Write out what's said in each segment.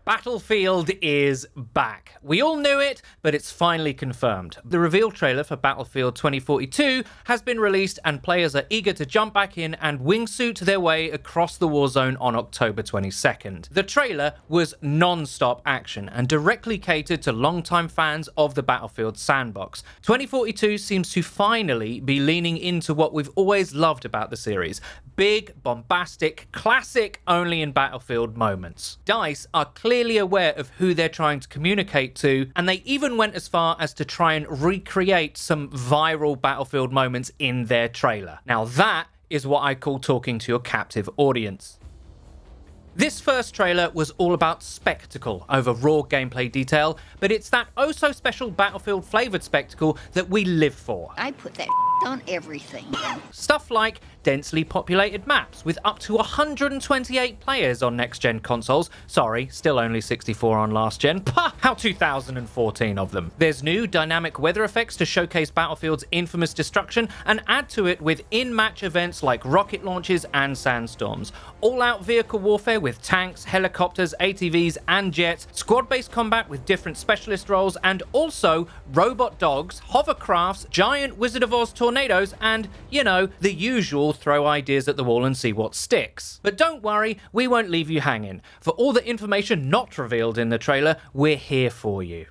Battlefield is back. We all knew it, but it's finally confirmed. The reveal trailer for Battlefield 2042 has been released and players are eager to jump back in and wingsuit their way across the warzone on October 22nd. The trailer was non-stop action and directly catered to longtime fans of the Battlefield sandbox. 2042 seems to finally be leaning into what we've always loved about the series. Big, bombastic, classic only in Battlefield moments. DICE are clearly aware of who they're trying to communicate to, and they even went as far as to try and recreate some viral Battlefield moments in their trailer. Now that is what I call talking to your captive audience. This first trailer was all about spectacle over raw gameplay detail, but it's that oh so special Battlefield flavoured spectacle that we live for. I put that on everything. Stuff like densely populated maps with up to 128 players on next-gen consoles. Sorry, still only 64 on last-gen. Pah! How 2014 of them. There's new dynamic weather effects to showcase Battlefield's infamous destruction and add to it with in-match events like rocket launches and sandstorms. All-out vehicle warfare with tanks, helicopters, ATVs and jets, squad-based combat with different specialist roles, and also robot dogs, hovercrafts, giant Wizard of Oz tornadoes, and, you know, the usual throw ideas at the wall and see what sticks. But don't worry, we won't leave you hanging. For all the information not revealed in the trailer, we're here for you.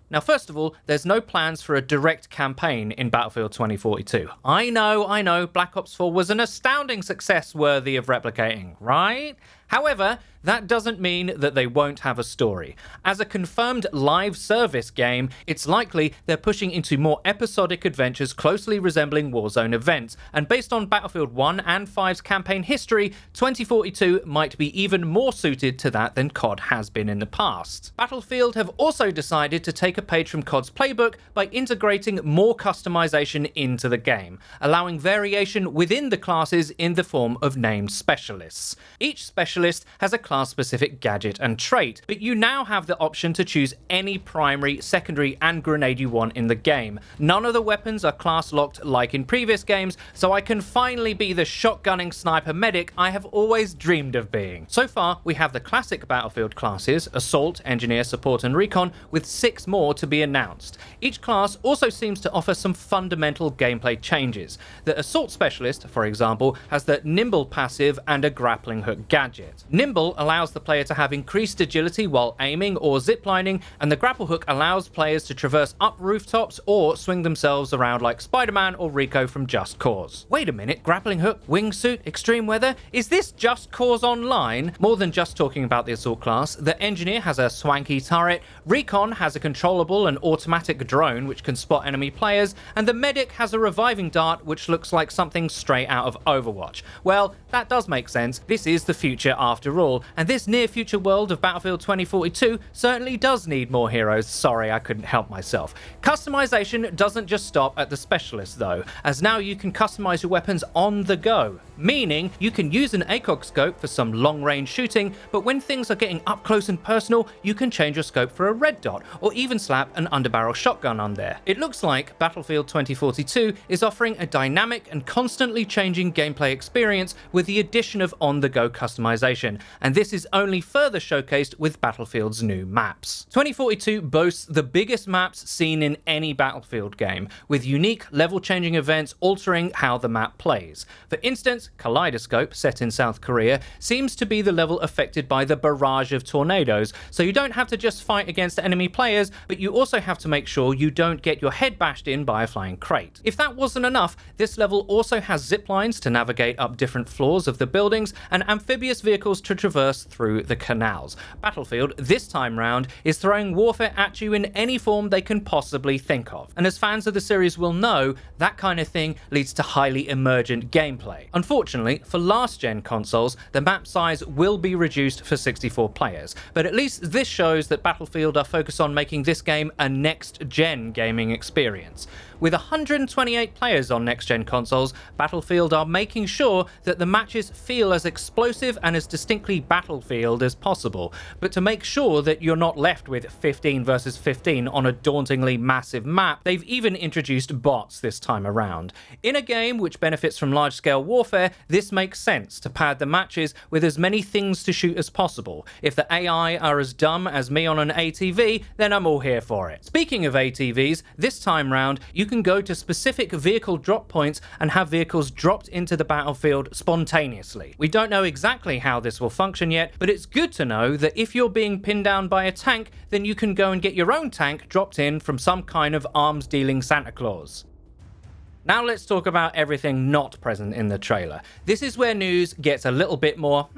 Now, first of all, there's no plans for a direct campaign in Battlefield 2042. I know, Black Ops 4 was an astounding success worthy of replicating, right? However, that doesn't mean that they won't have a story. As a confirmed live service game, it's likely they're pushing into more episodic adventures closely resembling Warzone events, and based on Battlefield 1 and 5's campaign history, 2042 might be even more suited to that than COD has been in the past. Battlefield have also decided to take a page from COD's playbook by integrating more customization into the game, allowing variation within the classes in the form of named specialists. Each specialist has a class-specific gadget and trait, but you now have the option to choose any primary, secondary, and grenade you want in the game. None of the weapons are class-locked like in previous games, so I can finally be the shotgunning sniper medic I have always dreamed of being. So far, we have the classic Battlefield classes, Assault, Engineer, Support, and Recon, with 6 more to be announced. Each class also seems to offer some fundamental gameplay changes. The Assault Specialist, for example, has the Nimble passive and a grappling hook gadget. Nimble allows the player to have increased agility while aiming or ziplining, and the grapple hook allows players to traverse up rooftops or swing themselves around like Spider-Man or Rico from Just Cause. Wait a minute, grappling hook, wingsuit, extreme weather? Is this Just Cause Online? More than just talking about the Assault class, the Engineer has a swanky turret, Recon has a controllable and automatic drone which can spot enemy players, and the Medic has a reviving dart which looks like something straight out of Overwatch. Well, that does make sense. This is the future after all, and this near future world of Battlefield 2042 certainly does need more heroes. Sorry, I couldn't help myself. Customization doesn't just stop at the specialist though, as now you can customize your weapons on the go, meaning you can use an ACOG scope for some long range shooting, but when things are getting up close and personal, you can change your scope for a red dot, or even slap an underbarrel shotgun on there. It looks like Battlefield 2042 is offering a dynamic and constantly changing gameplay experience with the addition of on-the-go customization, and this is only further showcased with Battlefield's new maps. 2042 boasts the biggest maps seen in any Battlefield game, with unique level-changing events altering how the map plays. For instance, Kaleidoscope, set in South Korea, seems to be the level affected by the barrage of tornadoes, so you don't have to just fight against enemy players, but you also have to make sure you don't get your head bashed in by a flying crate. If that wasn't enough, this level also has zip lines to navigate up different floors of the buildings, and amphibious vehicles to traverse through the canals. Battlefield, this time round, is throwing warfare at you in any form they can possibly think of. And as fans of the series will know, that kind of thing leads to highly emergent gameplay. Unfortunately, for last-gen consoles, the map size will be reduced for 64 players, but at least this shows that Battlefield are focused on making this game a next-gen gaming experience. With 128 players on next-gen consoles, Battlefield are making sure that the matches feel as explosive and as as distinctly Battlefield as possible, but to make sure that you're not left with 15 versus 15 on a dauntingly massive map, they've even introduced bots this time around. In a game which benefits from large-scale warfare, this makes sense to pad the matches with as many things to shoot as possible. If the AI are as dumb as me on an ATV, then I'm all here for it. Speaking of ATVs, this time round, you can go to specific vehicle drop points and have vehicles dropped into the battlefield spontaneously. We don't know exactly how this will function yet, but it's good to know that if you're being pinned down by a tank, then you can go and get your own tank dropped in from some kind of arms-dealing Santa Claus. Now let's talk about everything not present in the trailer. This is where news gets a little bit more,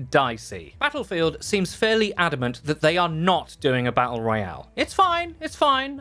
dicey. Battlefield seems fairly adamant that they are not doing a battle royale. It's fine,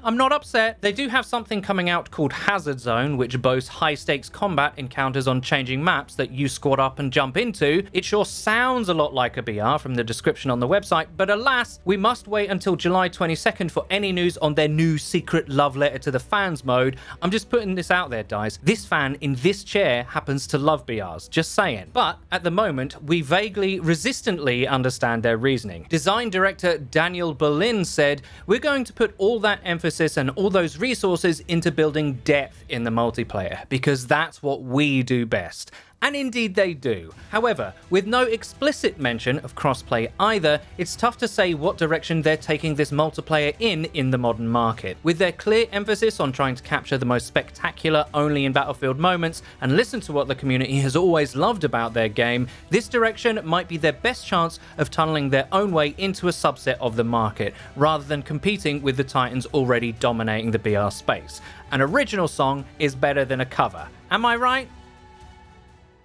I'm not upset. They do have something coming out called Hazard Zone, which boasts high-stakes combat encounters on changing maps that you squad up and jump into. It sure sounds a lot like a BR from the description on the website, but alas, we must wait until July 22nd for any news on their new secret love letter to the fans mode. I'm just putting this out there, guys. This fan in this chair happens to love BRs, just saying. But at the moment, we vaguely, resistantly understand their reasoning. Design director Daniel Berlin said, "We're going to put all that emphasis and all those resources into building depth in the multiplayer, because that's what we do best." And indeed they do. However, with no explicit mention of crossplay either, it's tough to say what direction they're taking this multiplayer in the modern market. With their clear emphasis on trying to capture the most spectacular only in Battlefield moments and listen to what the community has always loved about their game, this direction might be their best chance of tunneling their own way into a subset of the market, rather than competing with the titans already dominating the BR space. An original song is better than a cover. Am I right?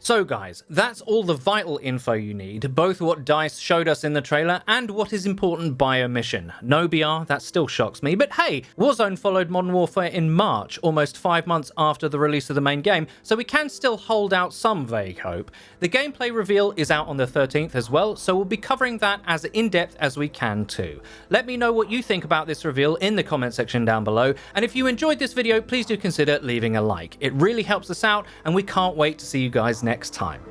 So guys, that's all the vital info you need, both what DICE showed us in the trailer and what is important by omission. No BR, that still shocks me, but hey, Warzone followed Modern Warfare in March, almost 5 months after the release of the main game, so we can still hold out some vague hope. The gameplay reveal is out on the 13th as well, so we'll be covering that as in-depth as we can too. Let me know what you think about this reveal in the comment section down below, and if you enjoyed this video, please do consider leaving a like. It really helps us out, and we can't wait to see you guys next time.